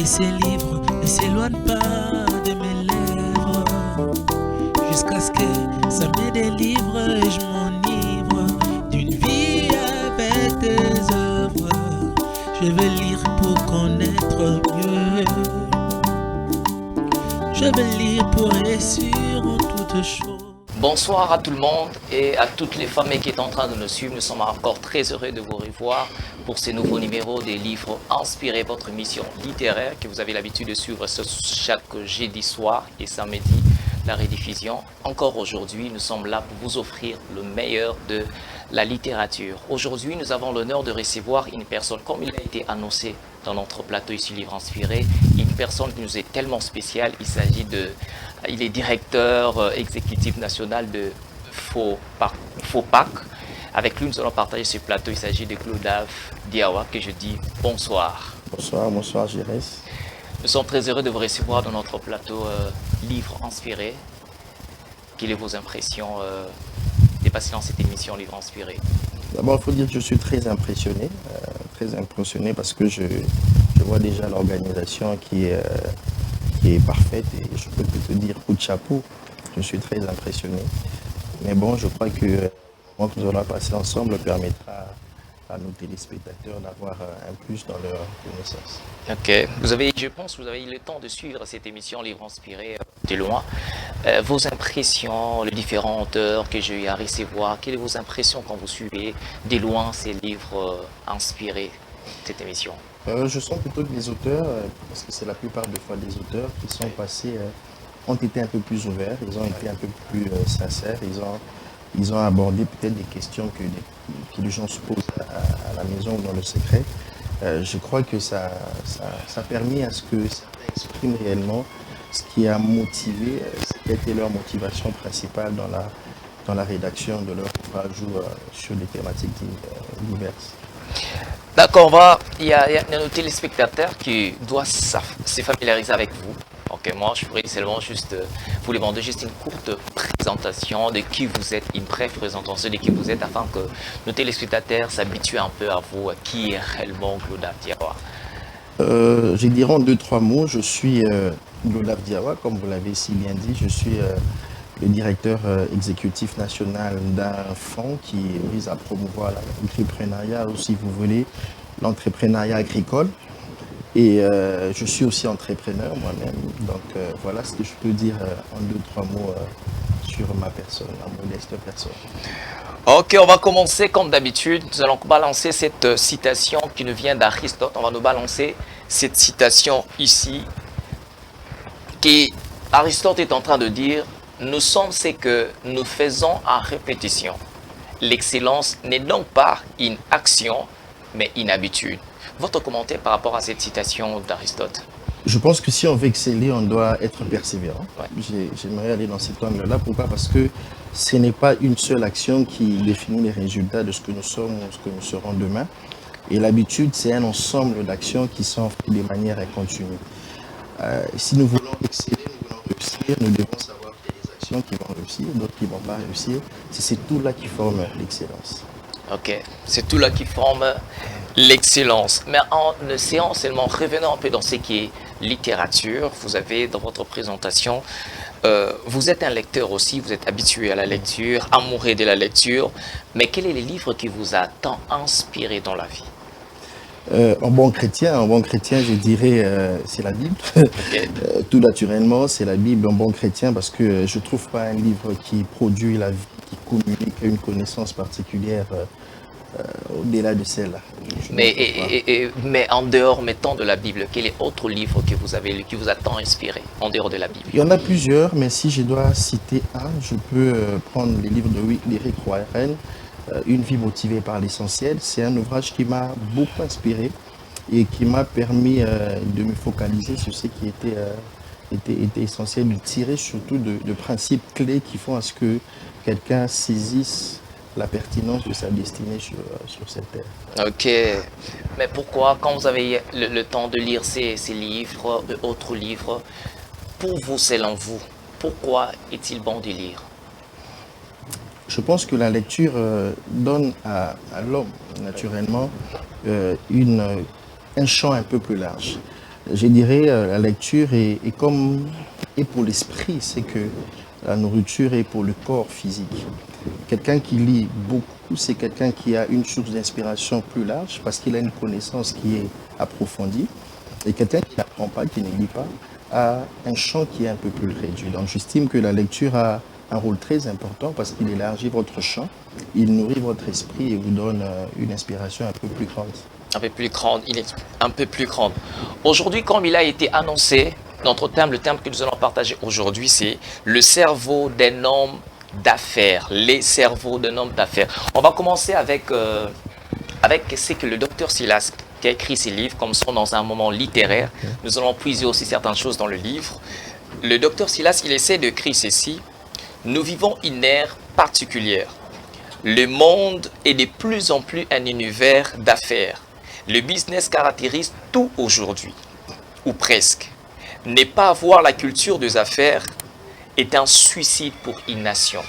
Et ces livres ne s'éloignent pas de mes lèvres, jusqu'à ce que ça me délivre et je m'enivre d'une vie avec tes œuvres. Je veux lire pour connaître mieux, je veux lire pour réussir en toutes choses. Bonsoir à tout le monde et à toutes les familles qui sont en train de nous suivre. Nous sommes encore très heureux de vous revoir pour ces nouveaux numéros des livres inspirés, votre mission littéraire que vous avez l'habitude de suivre chaque jeudi soir et samedi, la rediffusion. Encore aujourd'hui, nous sommes là pour vous offrir le meilleur de la littérature. Aujourd'hui, nous avons l'honneur de recevoir une personne, comme il a été annoncé dans notre plateau ici Livre Inspiré, une personne qui nous est tellement spéciale. Il est directeur exécutif national de FOPAC. Avec lui, nous allons partager ce plateau. Il s'agit de Glodave Diawa, que je dis bonsoir. Bonsoir Jérès. Nous sommes très heureux de vous recevoir dans notre plateau Livre Inspiré. Quelles sont vos impressions de passer dans cette émission Livre Inspiré? D'abord, il faut dire que je suis très impressionné parce que je vois déjà l'organisation qui est parfaite et je peux te dire coup de chapeau. Je suis très impressionné. Mais bon, je crois que le moment que nous allons passer ensemble permettra à nos téléspectateurs d'avoir un plus dans leur connaissance. Ok. Je pense que vous avez eu le temps de suivre cette émission Livre Inspiré de loin. Vos impressions, les différents auteurs que j'ai eu à recevoir, quelles sont vos impressions quand vous suivez de loin ces livres inspirés, cette émission? Je sens plutôt que les auteurs, parce que c'est la plupart des fois des auteurs qui sont passés, ont été un peu plus ouverts, ils ont été un peu plus sincères, ils ont abordé peut-être des questions que les gens se posent à la maison ou dans le secret. Je crois que ça a permis à ce que certains expriment réellement ce qui a motivé, ce qui a été leur motivation principale dans la rédaction de leur ouvrage ou sur des thématiques diverses. D'accord, il y a nos téléspectateurs qui doivent se familiariser avec vous. Ok, moi je voudrais seulement juste vous demander juste une courte présentation de qui vous êtes, une brève présentation de qui vous êtes afin que nos téléspectateurs s'habituent un peu à vous, à qui est réellement Glodave Diawa. Je dirais en 2-3 mots, je suis Glodave Diawa, comme vous l'avez si bien dit, je suis le directeur exécutif national d'un fonds qui vise à promouvoir l'entrepreneuriat, ou si vous voulez, l'entrepreneuriat agricole. Et je suis aussi entrepreneur moi-même. Donc voilà ce que je peux dire en 2-3 mots sur ma personne, ma modeste personne. Ok, on va commencer comme d'habitude. Nous allons balancer cette citation qui nous vient d'Aristote. On va nous balancer cette citation ici. Aristote est en train de dire: nous sommes ce que nous faisons en répétition. L'excellence n'est donc pas une action, mais une habitude. Votre commentaire par rapport à cette citation d'Aristote? Je pense que si on veut exceller, on doit être persévérant. Ouais. J'aimerais aller dans cet angle-là. Pourquoi? Parce que ce n'est pas une seule action qui définit les résultats de ce que nous sommes ou ce que nous serons demain. Et l'habitude, c'est un ensemble d'actions qui sont faites de manière continue. Si nous voulons exceller, nous voulons réussir, nous devons savoir qu'il y a des actions qui vont réussir, d'autres qui ne vont pas réussir. C'est tout là qui forme l'excellence. Ok, c'est tout là qui forme l'excellence. Mais en essayant seulement, revenons un peu dans ce qui est littérature. Vous avez dans votre présentation, vous êtes un lecteur aussi, vous êtes habitué à la lecture, amoureux de la lecture. Mais quel est le livre qui vous a tant inspiré dans la vie? Un bon chrétien, je dirais, c'est la Bible. Okay. Tout naturellement, c'est la Bible, un bon chrétien, parce que je ne trouve pas un livre qui produit la vie, qui communique une connaissance particulière au-delà de celle-là. Mais en dehors, mettons, de la Bible, quel est autre livre que vous avez lu, qui vous a tant inspiré, en dehors de la Bible? Il y en a plusieurs, mais si je dois citer un, je peux prendre les livres d'Éric Warren, Une vie motivée par l'essentiel. C'est un ouvrage qui m'a beaucoup inspiré et qui m'a permis de me focaliser sur ce qui était essentiel, de tirer surtout de principes clés qui font à ce que quelqu'un saisisse la pertinence de sa destinée sur cette terre. Ok, mais pourquoi, quand vous avez le temps de lire ces livres, autres livres, pour vous, selon vous, pourquoi est-il bon de lire? Je pense que la lecture donne à l'homme, naturellement, un champ un peu plus large. Je dirais la lecture est comme est pour l'esprit, c'est que la nourriture est pour le corps physique. Quelqu'un qui lit beaucoup, c'est quelqu'un qui a une source d'inspiration plus large parce qu'il a une connaissance qui est approfondie. Et quelqu'un qui n'apprend pas, qui ne lit pas, a un champ qui est un peu plus réduit. Donc j'estime que la lecture a un rôle très important parce qu'il élargit votre champ, il nourrit votre esprit et vous donne une inspiration un peu plus grande. Un peu plus grande, un peu plus grande. Aujourd'hui, comme il a été annoncé, notre thème, le thème que nous allons partager aujourd'hui, c'est le cerveau d'un homme d'affaires, les cerveaux d'un homme d'affaires. On va commencer avec ce que le docteur Silas qui a écrit ces livres, comme sont dans un moment littéraire. Nous allons puiser aussi certaines choses dans le livre. Le docteur Silas, il essaie de écrire ceci. Nous vivons une ère particulière. Le monde est de plus en plus un univers d'affaires. Le business caractérise tout aujourd'hui, ou presque. Ne pas avoir la culture des affaires est un suicide pour une nation.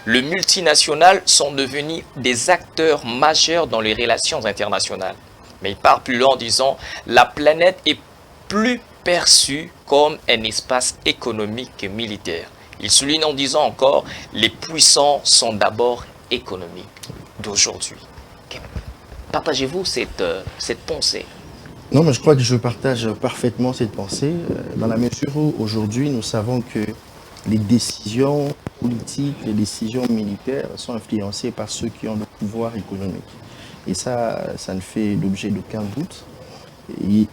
Les multinationales sont devenues des acteurs majeurs dans les relations internationales. Mais il part plus loin en disant « La planète est plus perçue comme un espace économique que militaire ». Il souligne en disant encore « Les puissants sont d'abord économiques d'aujourd'hui ». Partagez-vous cette pensée? Non, mais je crois que je partage parfaitement cette pensée, dans la mesure où aujourd'hui nous savons que les décisions politiques, les décisions militaires sont influencées par ceux qui ont le pouvoir économique. Et ça ne fait l'objet d'aucun doute.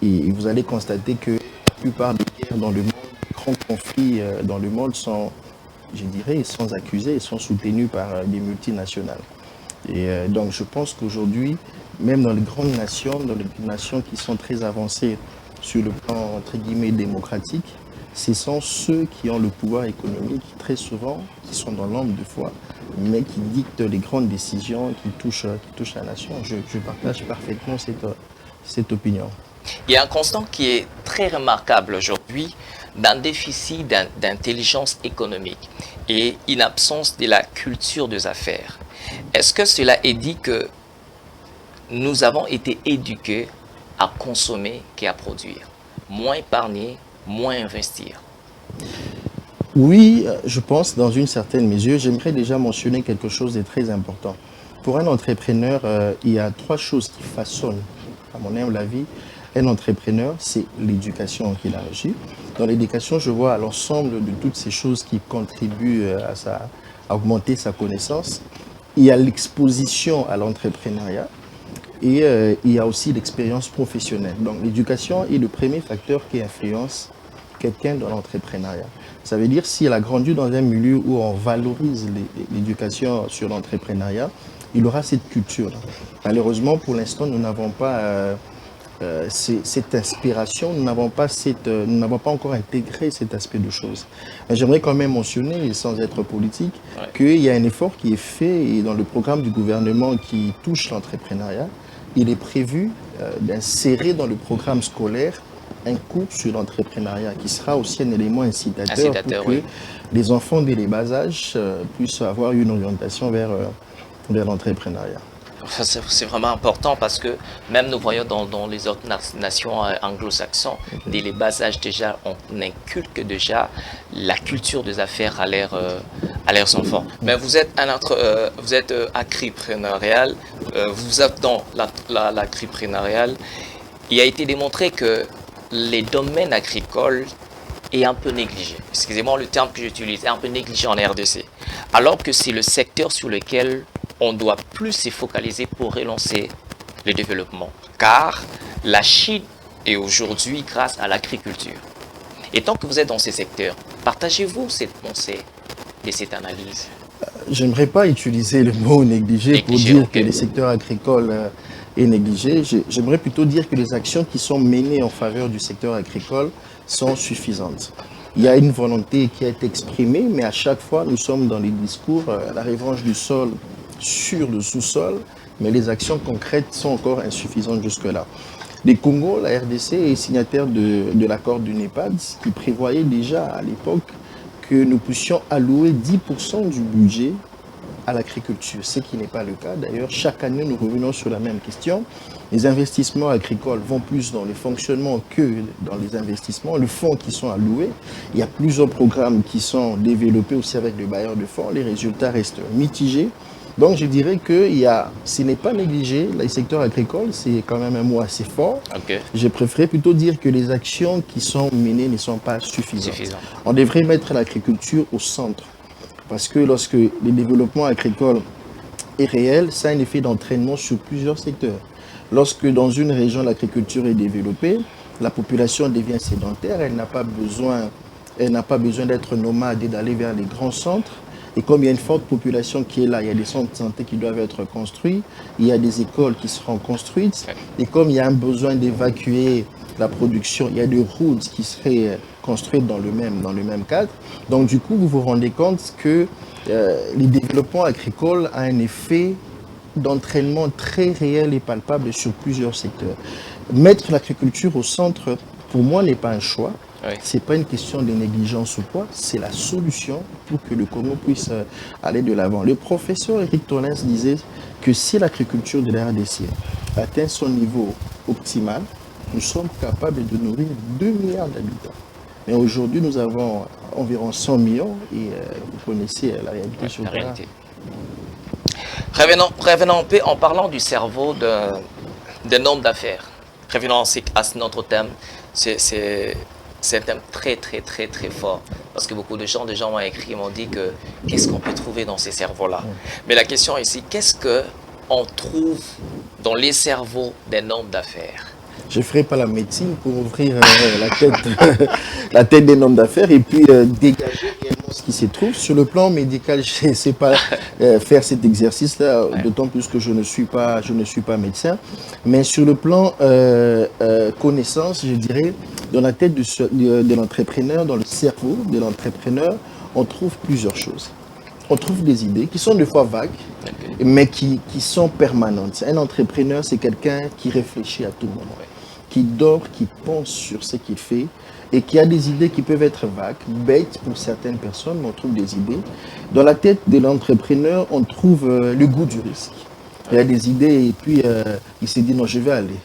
Et vous allez constater que la plupart des guerres dans le monde, les grands conflits dans le monde sont, je dirais, sans accusés, sont soutenus par des multinationales. Et donc je pense qu'aujourd'hui, même dans les grandes nations, dans les nations qui sont très avancées sur le plan, entre guillemets, démocratique, ce sont ceux qui ont le pouvoir économique, très souvent, qui sont dans l'ombre de foi, mais qui dictent les grandes décisions qui touchent la nation. Je partage parfaitement cette opinion. Il y a un constat qui est très remarquable aujourd'hui d'un déficit d'intelligence économique et une absence de la culture des affaires. Est-ce que cela est dit que nous avons été éduqués à consommer qu'à produire? Moins épargner, moins investir. Oui, je pense dans une certaine mesure. J'aimerais déjà mentionner quelque chose de très important. Pour un entrepreneur, il y a trois choses qui façonnent, à mon humble avis, un entrepreneur, c'est l'éducation qu'il a reçue. Dans l'éducation, je vois l'ensemble de toutes ces choses qui contribuent à augmenter sa connaissance. Il y a l'exposition à l'entrepreneuriat et il y a aussi l'expérience professionnelle. Donc l'éducation est le premier facteur qui influence quelqu'un dans l'entrepreneuriat. Ça veut dire s'il a grandi dans un milieu où on valorise l'éducation sur l'entrepreneuriat, il aura cette culture-là. Malheureusement, pour l'instant, nous n'avons pas cette inspiration, nous n'avons pas encore intégré cet aspect de choses. J'aimerais quand même mentionner, sans être politique, qu'il y a un effort qui est fait et dans le programme du gouvernement qui touche l'entrepreneuriat, il est prévu d'insérer dans le programme scolaire un cours sur l'entrepreneuriat qui sera aussi un élément incitateur pour que les enfants dès les bas âges puissent avoir une orientation vers l'entrepreneuriat. C'est vraiment important parce que même nous voyons dans les autres nations anglo-saxons, dès les bas âges déjà, on inculque déjà la culture des affaires à leurs enfants. Mais vous êtes agripreneurial, vous êtes dans l'agripreneurial. Il a été démontré que les domaines agricoles est un peu négligé. Excusez-moi le terme que j'utilise, est un peu négligé en RDC. Alors que c'est le secteur sur lequel on doit plus se focaliser pour relancer le développement. Car la Chine est aujourd'hui grâce à l'agriculture. Et tant que vous êtes dans ces secteurs, partagez-vous cette pensée et cette analyse? J'aimerais pas utiliser le mot négligé pour dire que le secteur agricole est négligé. J'aimerais plutôt dire que les actions qui sont menées en faveur du secteur agricole sont suffisantes. Il y a une volonté qui a été exprimée, mais à chaque fois, nous sommes dans les discours, la revanche du sol sur le sous-sol, mais les actions concrètes sont encore insuffisantes jusque-là. Le Congo, la RDC, est signataire de l'accord du NEPAD qui prévoyait déjà à l'époque que nous puissions allouer 10% du budget à l'agriculture, ce qui n'est pas le cas. D'ailleurs, chaque année, nous revenons sur la même question. Les investissements agricoles vont plus dans le fonctionnement que dans les investissements. Le fonds qui sont alloués, il y a plusieurs programmes qui sont développés aussi avec le bailleur de fonds. Les résultats restent mitigés. Donc, je dirais que ce n'est pas négligé. Le secteur agricole, c'est quand même un mot assez fort. Ok. Je préférerais plutôt dire que les actions qui sont menées ne sont pas suffisantes. On devrait mettre l'agriculture au centre. Parce que lorsque le développement agricole est réel, ça a un effet d'entraînement sur plusieurs secteurs. Lorsque dans une région, l'agriculture est développée, la population devient sédentaire, elle n'a pas besoin d'être nomade et d'aller vers les grands centres. Et comme il y a une forte population qui est là, il y a des centres de santé qui doivent être construits, il y a des écoles qui seront construites. Et comme il y a un besoin d'évacuer la production, il y a des routes qui seraient construites dans le même cadre. Donc du coup, vous vous rendez compte que le développement agricole a un effet d'entraînement très réel et palpable sur plusieurs secteurs. Mettre l'agriculture au centre, pour moi, n'est pas un choix. Oui. Ce n'est pas une question de négligence ou quoi, c'est la solution pour que le Congo puisse aller de l'avant. Le professeur Eric Tolens disait que si l'agriculture de la RDC atteint son niveau optimal, nous sommes capables de nourrir 2 milliards d'habitants. Mais aujourd'hui, nous avons environ 100 millions et vous connaissez la réalité sur le terrain. Revenons un peu en parlant du cerveau d'un homme d'affaires. Revenons à notre thème. C'est un thème très fort parce que beaucoup de gens m'ont écrit et m'ont dit que qu'est-ce qu'on peut trouver dans ces cerveaux-là. Mais la question ici, qu'est-ce qu'on trouve dans les cerveaux d'un homme d'affaires? Je ne ferai pas la médecine pour ouvrir la tête d'un homme d'affaires et puis dégager réellement ce qui se trouve. Sur le plan médical, je ne sais pas faire cet exercice-là, d'autant plus que je ne suis pas médecin. Mais sur le plan connaissance, je dirais, dans la tête de l'entrepreneur, dans le cerveau de l'entrepreneur, on trouve plusieurs choses. On trouve des idées qui sont des fois vagues, mais qui sont permanentes. Un entrepreneur, c'est quelqu'un qui réfléchit à tout moment, qui dort, qui pense sur ce qu'il fait et qui a des idées qui peuvent être vagues, bêtes pour certaines personnes, mais on trouve des idées. Dans la tête de l'entrepreneur, on trouve le goût du risque. Il y a des idées et puis il s'est dit non, je vais aller.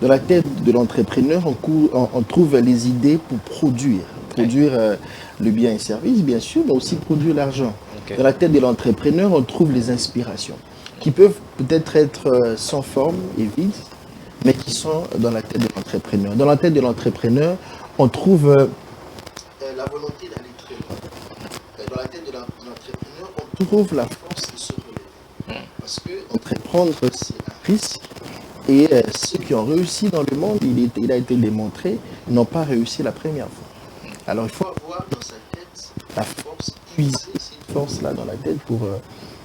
Dans la tête de l'entrepreneur, on trouve les idées pour produire le bien et service, bien sûr, mais aussi produire l'argent. Dans la tête de l'entrepreneur, on trouve les inspirations qui peuvent peut-être être sans forme et vides, mais qui sont dans la tête de l'entrepreneur. Dans la tête de l'entrepreneur, on trouve la volonté d'aller très loin. Dans la tête de l'entrepreneur, on trouve la force de se relever. Parce que entreprendre, c'est un risque. Et ceux qui ont réussi dans le monde, il a été démontré, n'ont pas réussi la première fois. Alors il faut avoir dans sa tête la force, puiser cette force-là dans la tête pour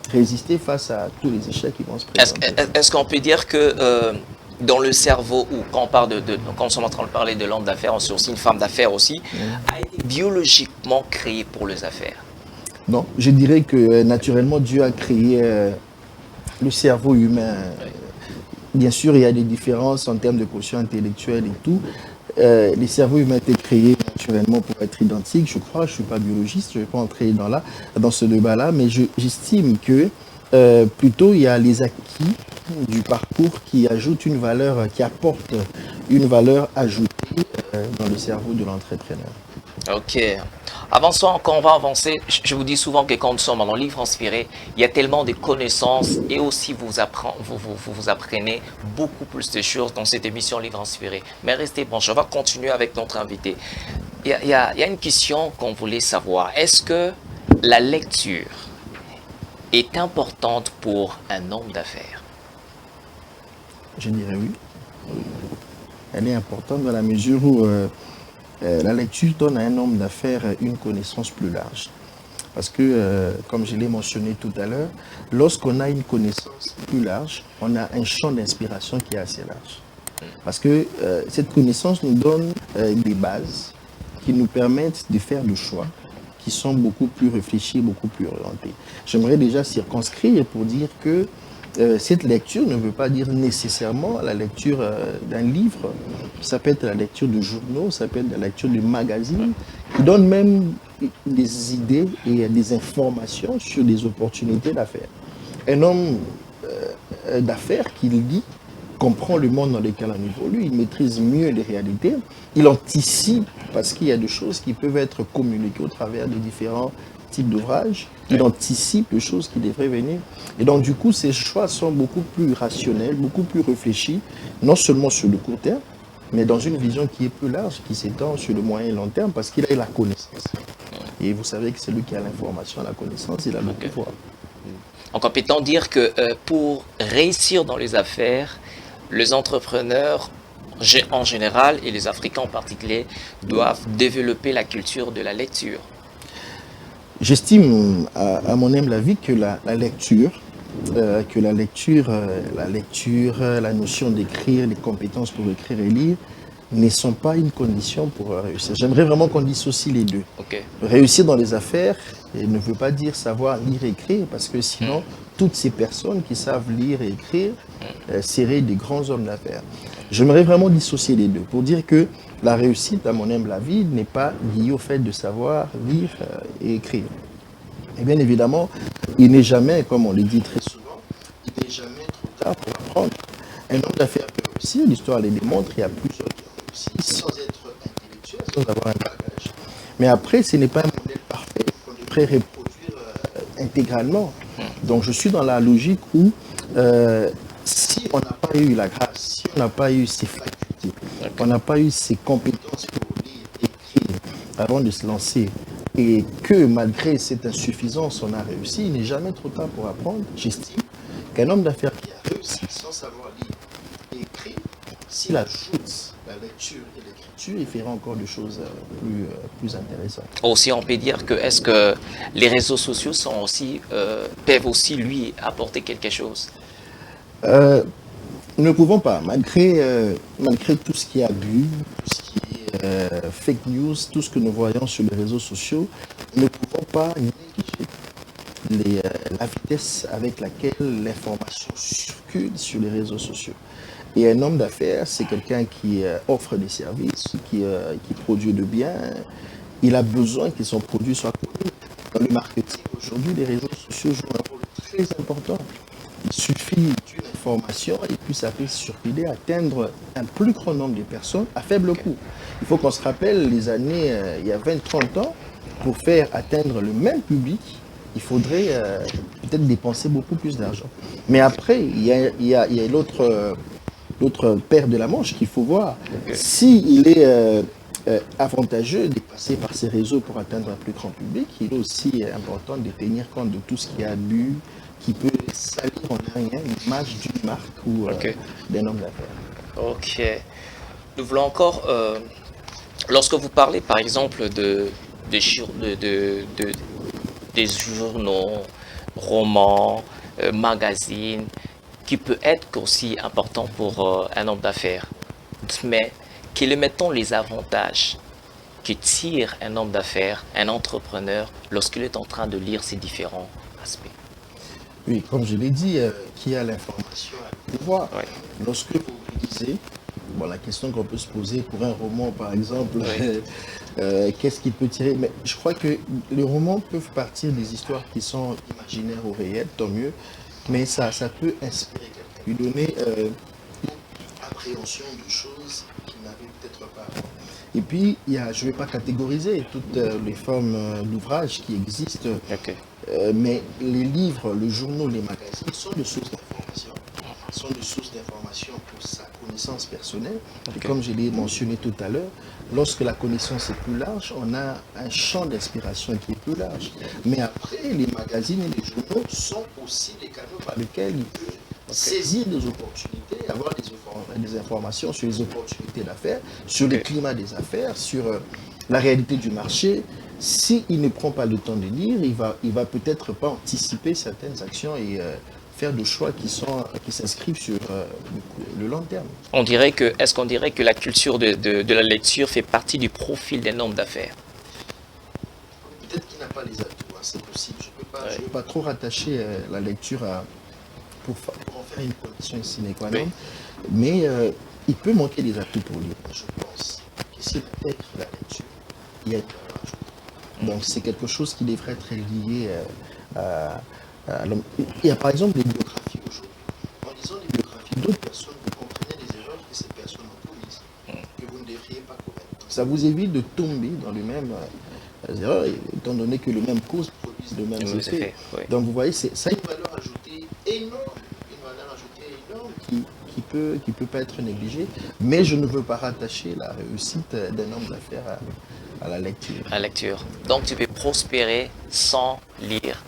résister face à tous les échecs qui vont se présenter. Est-ce qu'on peut dire que dans le cerveau, ou quand on sommes en train de parler de l'homme d'affaires, c'est aussi une femme d'affaires aussi, a été biologiquement créée pour les affaires? Non, je dirais que naturellement Dieu a créé le cerveau humain. Bien sûr, il y a des différences en termes de quotient intellectuel et tout. Les cerveaux humains étaient créés naturellement pour être identiques, je crois. Je ne suis pas biologiste, je ne vais pas entrer dans ce débat-là, mais j'estime que plutôt il y a les acquis du parcours qui ajoutent une valeur, qui apportent une valeur ajoutée dans le cerveau de l'entrepreneur. Ok. Avançons, quand on va avancer, je vous dis souvent que quand nous sommes dans le livre inspiré, il y a tellement de connaissances et aussi vous apprenez beaucoup plus de choses dans cette émission Livre inspiré. Mais restez branchés, on va continuer avec notre invité. Il y a une question qu'on voulait savoir. Est-ce que la lecture est importante pour un homme d'affaires? Je dirais oui. Elle est importante dans la mesure où la lecture donne à un homme d'affaires une connaissance plus large. Parce que, comme je l'ai mentionné tout à l'heure, lorsqu'on a une connaissance plus large, on a un champ d'inspiration qui est assez large. Parce que cette connaissance nous donne des bases qui nous permettent de faire des choix qui sont beaucoup plus réfléchis, beaucoup plus orientés. J'aimerais déjà circonscrire pour dire que cette lecture ne veut pas dire nécessairement la lecture d'un livre. Ça peut être la lecture de journaux, ça peut être la lecture de magazines, qui donnent même des idées et des informations sur des opportunités d'affaires. Un homme d'affaires qui lit comprend le monde dans lequel on évolue, il maîtrise mieux les réalités, il anticipe parce qu'il y a des choses qui peuvent être communiquées au travers de différents types d'ouvrages, il anticipe les choses qui devraient venir. Et donc du coup, ces choix sont beaucoup plus rationnels, beaucoup plus réfléchis, non seulement sur le court terme, mais dans une vision qui est plus large, qui s'étend sur le moyen et long terme, parce qu'il a la connaissance. Et vous savez que c'est lui qui a l'information, la connaissance, il a le pouvoir. Donc on peut dire que pour réussir dans les affaires, les entrepreneurs en général et les Africains en particulier doivent développer la culture de la lecture. J'estime, à mon humble avis, que la notion d'écrire, les compétences pour écrire et lire, ne sont pas une condition pour réussir. J'aimerais vraiment qu'on dissocie les deux. Okay. Réussir dans les affaires ne veut pas dire savoir lire et écrire, parce que sinon, toutes ces personnes qui savent lire et écrire seraient des grands hommes d'affaires. J'aimerais vraiment dissocier les deux, pour dire que la réussite, à mon humble avis, n'est pas liée au fait de savoir lire et écrire. Et bien évidemment, il n'est jamais, comme on le dit très souvent, il n'est jamais trop tard pour apprendre. Un homme d'affaires peut réussir, l'histoire les démontre, il y a plusieurs qui ont réussi sans être intellectuel, sans avoir un bagage. Mais après, ce n'est pas un modèle parfait qu'on devrait reproduire intégralement. Donc je suis dans la logique où si on n'a pas eu la grâce, si on n'a pas eu ces facultés, on n'a pas eu ces compétences pour lire, écrire avant de se lancer, et que malgré cette insuffisance, on a réussi, il n'est jamais trop tard pour apprendre. J'estime qu'un homme d'affaires qui a réussi sans savoir lire et écrire, s'il ajoute la lecture et l'écriture, il fera encore des choses plus intéressantes. Aussi, on peut dire que est-ce que les réseaux sociaux sont aussi, peuvent aussi lui apporter quelque chose? Nous ne pouvons pas, malgré tout ce qui est abus, tout ce qui est fake news, tout ce que nous voyons sur les réseaux sociaux, nous ne pouvons pas négliger la vitesse avec laquelle l'information circule sur les réseaux sociaux. Et un homme d'affaires, c'est quelqu'un qui offre des services, qui produit de biens. Il a besoin que son produit soit connu. Dans le marketing, aujourd'hui, les réseaux sociaux jouent un rôle très important. Il suffit d'une information et puis ça peut circuler, atteindre un plus grand nombre de personnes à faible coût. Il faut qu'on se rappelle les années, il y a 20-30 ans, pour faire atteindre le même public, il faudrait peut-être dépenser beaucoup plus d'argent. Mais après, il y a l'autre paire de la manche qu'il faut voir. S'il est avantageux de passer par ces réseaux pour atteindre un plus grand public, il est aussi important de tenir compte de tout ce qui est abus, qui peut salir en rien l'image d'une marque ou d'un homme d'affaires. Ok. Nous voulons encore, lorsque vous parlez par exemple des journaux, romans, magazines, qui peut être aussi important pour un homme d'affaires, mais quels mettons les avantages que tire un homme d'affaires, un entrepreneur, lorsqu'il est en train de lire ces différents aspects? Oui, comme je l'ai dit, qui a l'information a le pouvoir. Oui. Lorsque vous lisez, bon, la question qu'on peut se poser pour un roman, par exemple, qu'est-ce qu'il peut tirer? Mais je crois que les romans peuvent partir des histoires qui sont imaginaires ou réelles, tant mieux, mais ça peut inspirer quelqu'un, lui donner une appréhension de choses qu'il n'avait peut-être pas avant. Et puis, je ne vais pas catégoriser toutes les formes d'ouvrages qui existent. Okay. Mais les livres, les journaux, les magazines sont des sources d'information. Sont des sources d'information pour sa connaissance personnelle. Et comme je l'ai mentionné tout à l'heure, lorsque la connaissance est plus large, on a un champ d'inspiration qui est plus large. Mais après, les magazines et les journaux sont aussi des canaux par lesquels il peut saisir des opportunités, avoir des informations sur les opportunités d'affaires, sur le climat des affaires, sur la réalité du marché. S'il ne prend pas le temps de lire, il va peut-être pas anticiper certaines actions et faire des choix qui s'inscrivent sur le long terme. Est-ce qu'on dirait que la culture de la lecture fait partie du profil d'un homme d'affaires? Peut-être qu'il n'a pas les atouts, hein, c'est possible. Je ne peux pas trop rattacher la lecture pour en faire une condition sine qua non. Mais il peut manquer des atouts pour lui. Je pense que c'est peut-être la lecture. Il y a une valeur ajoutée. Donc c'est quelque chose qui devrait être lié à l'homme. Il y a par exemple des biographies aujourd'hui. En lisant des biographies d'autres personnes, vous comprenez les erreurs que ces personnes ont commises, que vous ne devriez pas commettre. Ça vous évite de tomber dans les mêmes erreurs, étant donné que les mêmes causes produisent les mêmes effets. Oui. Donc vous voyez, ça a une valeur ajoutée énorme, qui peut pas être négligée, mais je ne veux pas rattacher la réussite d'un homme d'affaires à la lecture. La lecture. Donc tu peux prospérer sans lire.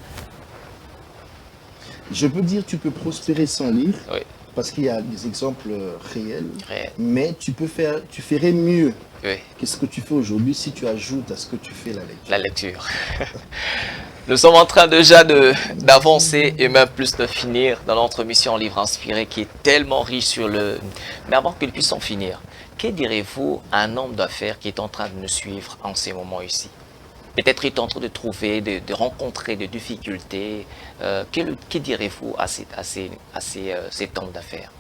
Je peux dire tu peux prospérer sans lire, oui. Parce qu'il y a des exemples réels. Mais tu ferais mieux que ce que tu fais aujourd'hui si tu ajoutes à ce que tu fais la lecture. La lecture. Nous sommes en train déjà d'avancer et même plus de finir dans notre mission Livre Inspiré qui est tellement riche sur le... Mais avant que nous puissions finir, que direz-vous à un homme d'affaires qui est en train de nous suivre en ces moments ici? Peut-être est en train de trouver, de rencontrer des difficultés. Que direz-vous à cet homme d'affaires?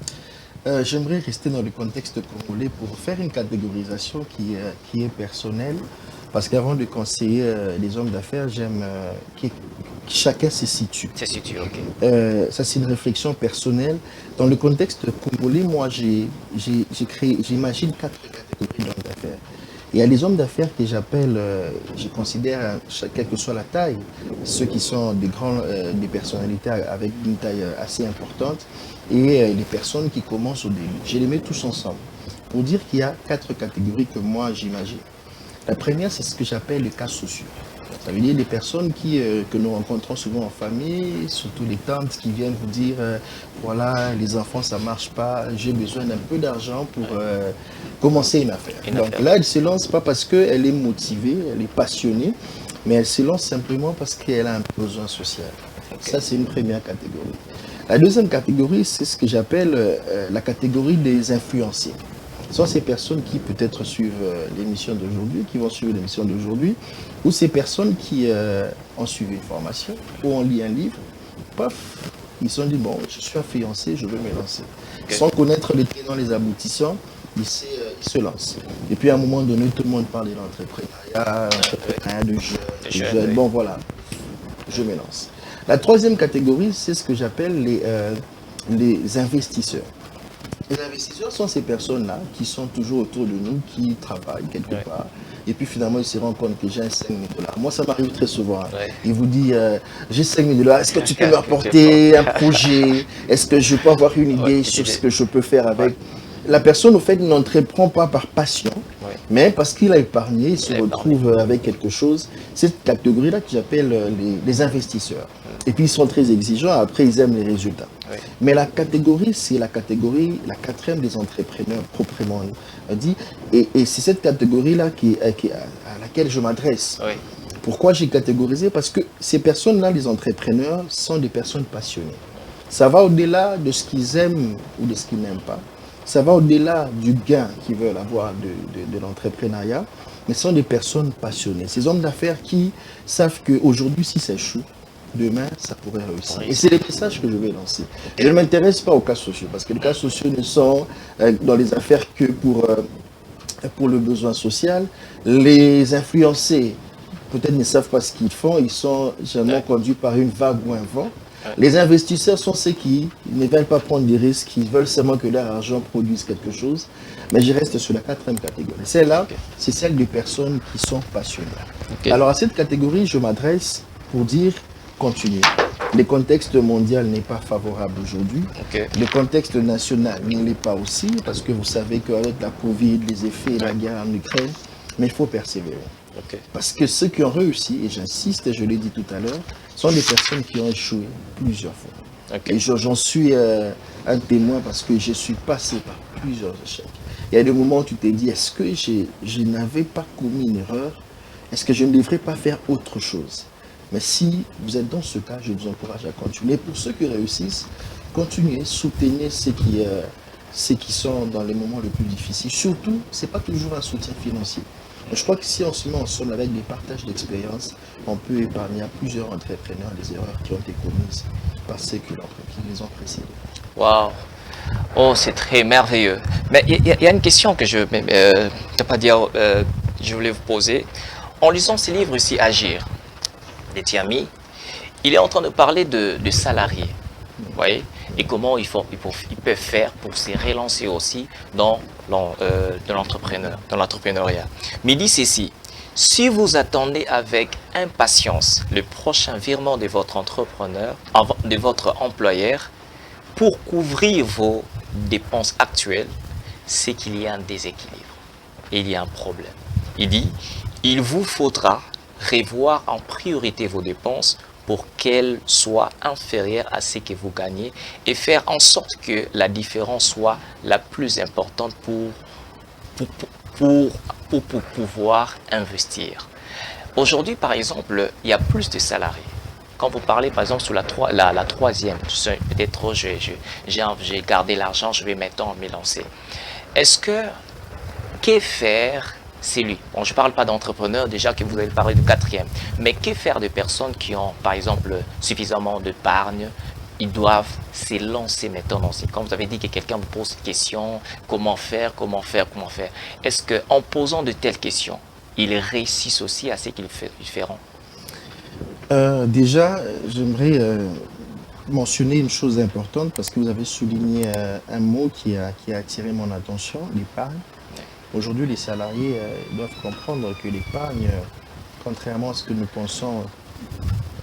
J'aimerais rester dans le contexte congolais pour faire une catégorisation qui est personnelle. Parce qu'avant de conseiller les hommes d'affaires, j'aime que chacun se situe. Se situe, ok. Ça, c'est une réflexion personnelle. Dans le contexte congolais, moi, j'imagine 4 catégories d'hommes d'affaires. Il y a les hommes d'affaires que j'appelle, je considère, quelle que soit la taille, ceux qui sont des personnalités avec une taille assez importante, et les personnes qui commencent au début. Je les mets tous ensemble pour dire qu'il y a 4 catégories que moi j'imagine. La première, c'est ce que j'appelle les cas sociaux. Ça veut dire des personnes que nous rencontrons souvent en famille, surtout les tantes qui viennent vous dire voilà, les enfants, ça ne marche pas, j'ai besoin d'un peu d'argent pour commencer une affaire. Donc là, elle se lance pas parce qu'elle est motivée, elle est passionnée, mais elle se lance simplement parce qu'elle a un besoin social. Ça, c'est une première catégorie. La deuxième catégorie, c'est ce que j'appelle la catégorie des influenciers. Ce sont ces personnes qui peut-être suivent l'émission d'aujourd'hui, qui vont suivre l'émission d'aujourd'hui, ou ces personnes qui ont suivi une formation, ou ont lu un livre, paf, ils se sont dit, bon, je suis un fiancé, je veux me lancer. Sans connaître les tenants, les aboutissants, ils se lancent. Et puis à un moment donné, tout le monde parle de l'entrepreneuriat, de jeunes, bon voilà, je me lance. La troisième catégorie, c'est ce que j'appelle les investisseurs. Les investisseurs sont ces personnes-là qui sont toujours autour de nous, qui travaillent quelque part. Et puis finalement, ils se rendent compte que j'ai 5 000 $. Moi, ça m'arrive très souvent. Il vous dit, j'ai 5 000 $, est-ce que tu peux me rapporter un projet? Est-ce que je peux avoir une idée sur ce que je peux faire avec? La personne, au fait, n'entreprend pas par passion, mais parce qu'il a épargné, il se retrouve avec quelque chose. Cette catégorie-là que j'appelle les investisseurs. Et puis, ils sont très exigeants, après, ils aiment les résultats. Mais la catégorie, c'est la quatrième des entrepreneurs, proprement dit. Et c'est cette catégorie-là à laquelle je m'adresse. Pourquoi j'ai catégorisé? Parce que ces personnes-là, les entrepreneurs, sont des personnes passionnées. Ça va au-delà de ce qu'ils aiment ou de ce qu'ils n'aiment pas. Ça va au-delà du gain qu'ils veulent avoir de l'entrepreneuriat, mais ce sont des personnes passionnées. Ces hommes d'affaires qui savent qu'aujourd'hui, si ça échoue, demain, ça pourrait réussir. Et c'est les messages que je vais lancer. Je ne m'intéresse pas aux cas sociaux, parce que les cas sociaux ne sont dans les affaires que pour le besoin social. Les influencés, peut-être ne savent pas ce qu'ils font, ils sont généralement conduits par une vague ou un vent. Les investisseurs sont ceux qui ne veulent pas prendre des risques, ils veulent seulement que leur argent produise quelque chose. Mais je reste sur la quatrième catégorie. Celle-là, c'est celle des personnes qui sont passionnées. Alors à cette catégorie, je m'adresse pour dire continuez. Le contexte mondial n'est pas favorable aujourd'hui. Le contexte national ne l'est pas aussi, parce que vous savez qu'avec la Covid, les effets de la guerre en Ukraine, mais il faut persévérer. Parce que ceux qui ont réussi, et j'insiste, et je l'ai dit tout à l'heure, sont des personnes qui ont échoué plusieurs fois. Et j'en suis un témoin parce que je suis passé par plusieurs échecs. Il y a des moments où tu te dis, est-ce que je n'avais pas commis une erreur? Est-ce que je ne devrais pas faire autre chose? Mais si vous êtes dans ce cas, je vous encourage à continuer. Pour ceux qui réussissent, continuez, soutenez ceux qui sont dans les moments les plus difficiles. Surtout, ce n'est pas toujours un soutien financier. Je crois que si on se met ensemble avec des partages d'expérience, on peut épargner à plusieurs entrepreneurs des erreurs qui ont été commises par ceux qui les ont précédés. Waouh! Oh, c'est très merveilleux. Mais il y a une question que je voulais vous poser. En lisant ces livres ici, Agir, de Thiami, il est en train de parler de salariés. Vous voyez? Et comment ils peuvent faire pour se relancer aussi dans l'entrepreneuriat. Mais il dit ceci: si vous attendez avec impatience le prochain virement de votre de votre employeur pour couvrir vos dépenses actuelles, c'est qu'il y a un déséquilibre et il y a un problème. Il dit, il vous faudra revoir en priorité vos dépenses pour qu'elles soient inférieures à ce que vous gagnez et faire en sorte que la différence soit la plus importante pour pouvoir investir. Aujourd'hui, par exemple, il y a plus de salariés. Quand vous parlez, par exemple, sur la troisième, peut-être j'ai gardé l'argent, je vais maintenant me lancer. Que faire, c'est lui. Bon, je ne parle pas d'entrepreneurs, déjà que vous avez parlé de quatrième. Mais que faire de personnes qui ont, par exemple, suffisamment d'épargne? Ils doivent se lancer maintenant dans quand vous avez dit que quelqu'un vous pose une question, comment faire? Est-ce qu'en posant de telles questions, ils réussissent aussi à ce qu'ils feront? Déjà, j'aimerais mentionner une chose importante parce que vous avez souligné un mot qui a attiré mon attention, l'épargne. Aujourd'hui, les salariés doivent comprendre que l'épargne, contrairement à ce que nous pensons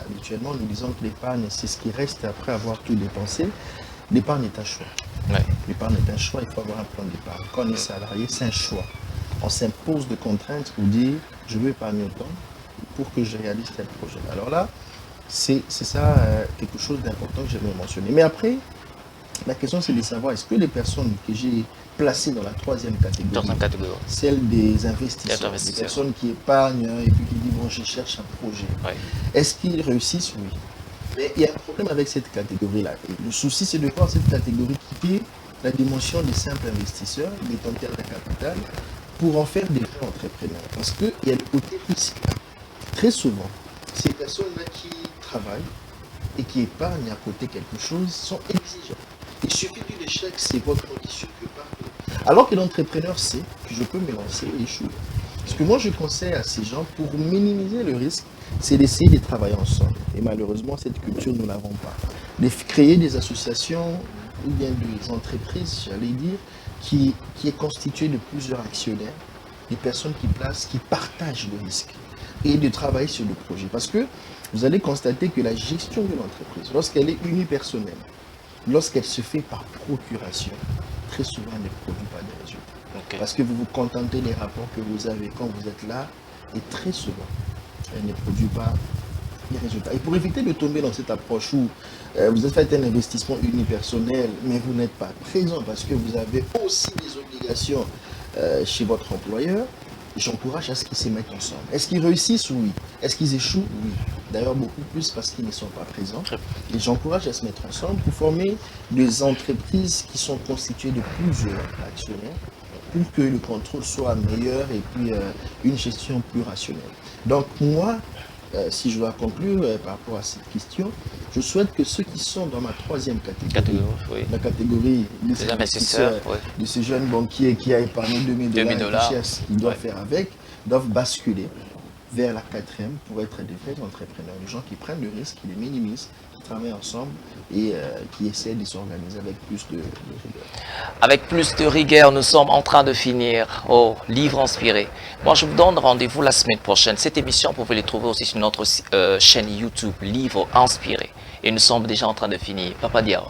habituellement, nous disons que l'épargne, c'est ce qui reste après avoir tout dépensé. L'épargne est un choix. Ouais. L'épargne est un choix, il faut avoir un plan d'épargne. Quand on est salarié, c'est un choix. On s'impose de contraintes pour dire, je veux épargner autant pour que je réalise tel projet. Alors là, c'est ça quelque chose d'important que j'aimerais mentionner. Mais après, la question c'est de savoir, est-ce que les personnes que j'ai placées dans la troisième catégorie, celle des investisseurs, des personnes qui épargnent et puis qui disent, bon, je cherche un projet, est-ce qu'ils réussissent? Oui. Mais il y a un problème avec cette catégorie-là. Le souci, c'est de voir cette catégorie quitter la dimension des simples investisseurs, détenteurs de capital, pour en faire des vrais entrepreneurs. Parce qu'il y a le côté risque. Très souvent, ces personnes-là qui travaillent et qui épargnent à côté quelque chose sont exigeants. Il suffit d'une échec, c'est votre condition que partout. Alors que l'entrepreneur sait que je peux me lancer et échouer. Ce que moi je conseille à ces gens pour minimiser le risque, c'est d'essayer de travailler ensemble. Et malheureusement, cette culture, nous ne l'avons pas. De créer des associations ou bien des entreprises, j'allais dire, qui est constituée de plusieurs actionnaires, des personnes qui partagent le risque et de travailler sur le projet. Parce que vous allez constater que la gestion de l'entreprise, lorsqu'elle est unipersonnelle, lorsqu'elle se fait par procuration, très souvent elle ne produit pas de résultats. Okay. Parce que vous vous contentez des rapports que vous avez quand vous êtes là, et très souvent, elle ne produit pas des résultats. Et pour éviter de tomber dans cette approche où vous avez fait un investissement unipersonnel, mais vous n'êtes pas présent parce que vous avez aussi des obligations chez votre employeur, j'encourage à ce qu'ils se mettent ensemble. Est-ce qu'ils réussissent? Oui. Est-ce qu'ils échouent? Oui. D'ailleurs, beaucoup plus parce qu'ils ne sont pas présents. Et j'encourage à se mettre ensemble pour former des entreprises qui sont constituées de plusieurs actionnaires pour que le contrôle soit meilleur et puis une gestion plus rationnelle. Donc moi, si je dois conclure par rapport à cette question, je souhaite que ceux qui sont dans ma troisième catégorie, la catégorie des investisseurs, de ce jeune banquier qui a épargné 2000 $, il doit faire avec, doivent basculer vers la quatrième pour être des vrais entrepreneurs, des gens qui prennent le risque, qui les minimisent, qui travaillent ensemble et qui essaient de s'organiser avec plus de rigueur. Avec plus de rigueur, nous sommes en train de finir au livre inspiré. Moi, je vous donne rendez-vous la semaine prochaine. Cette émission, vous pouvez les trouver aussi sur notre chaîne YouTube, Livre Inspiré. Et nous sommes déjà en train de finir. Papa Diao,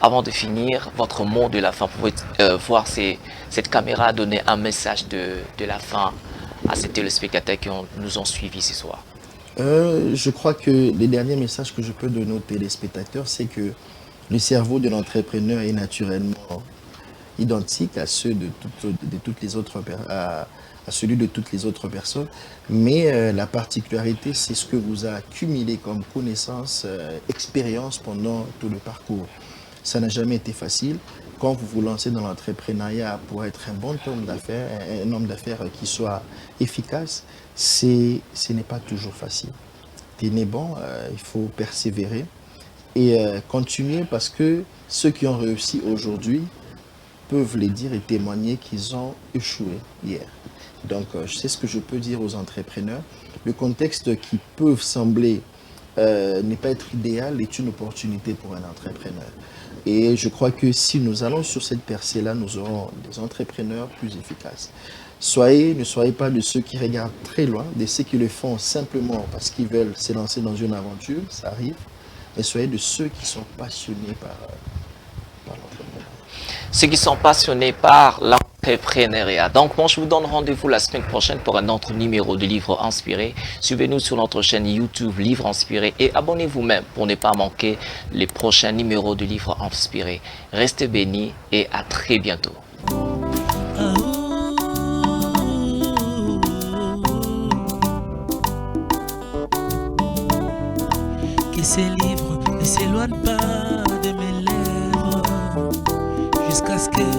avant de finir, votre mot de la fin, vous pouvez voir cette caméra donner un message de la fin à ces téléspectateurs qui nous ont suivis ce soir. Je crois que les derniers messages que je peux donner aux téléspectateurs, c'est que le cerveau de l'entrepreneur est naturellement identique à ceux de toutes les autres à celui de toutes les autres personnes, mais la particularité, c'est ce que vous a accumulé comme connaissance, expérience pendant tout le parcours. Ça n'a jamais été facile. Quand vous vous lancez dans l'entrepreneuriat pour être un bon homme d'affaires, un homme d'affaires qui soit efficace, ce n'est pas toujours facile. Tenez bon, il faut persévérer. et continuer parce que ceux qui ont réussi aujourd'hui peuvent les dire et témoigner qu'ils ont échoué hier. Donc, c'est ce que je peux dire aux entrepreneurs. Le contexte qui peut sembler ne pas être idéal est une opportunité pour un entrepreneur. Et je crois que si nous allons sur cette percée-là, nous aurons des entrepreneurs plus efficaces. Ne soyez pas de ceux qui regardent très loin, de ceux qui le font simplement parce qu'ils veulent se lancer dans une aventure, ça arrive, mais soyez de ceux qui sont passionnés par l'entrepreneuriat. Ceux qui sont passionnés par l'entrepreneuriat. Donc, moi, je vous donne rendez-vous la semaine prochaine pour un autre numéro de Livres Inspirés. Suivez-nous sur notre chaîne YouTube Livres Inspirés et abonnez-vous même pour ne pas manquer les prochains numéros de Livres Inspirés. Restez bénis et à très bientôt. Que ces livres ne s'éloignent pas de mes lèvres jusqu'à ce que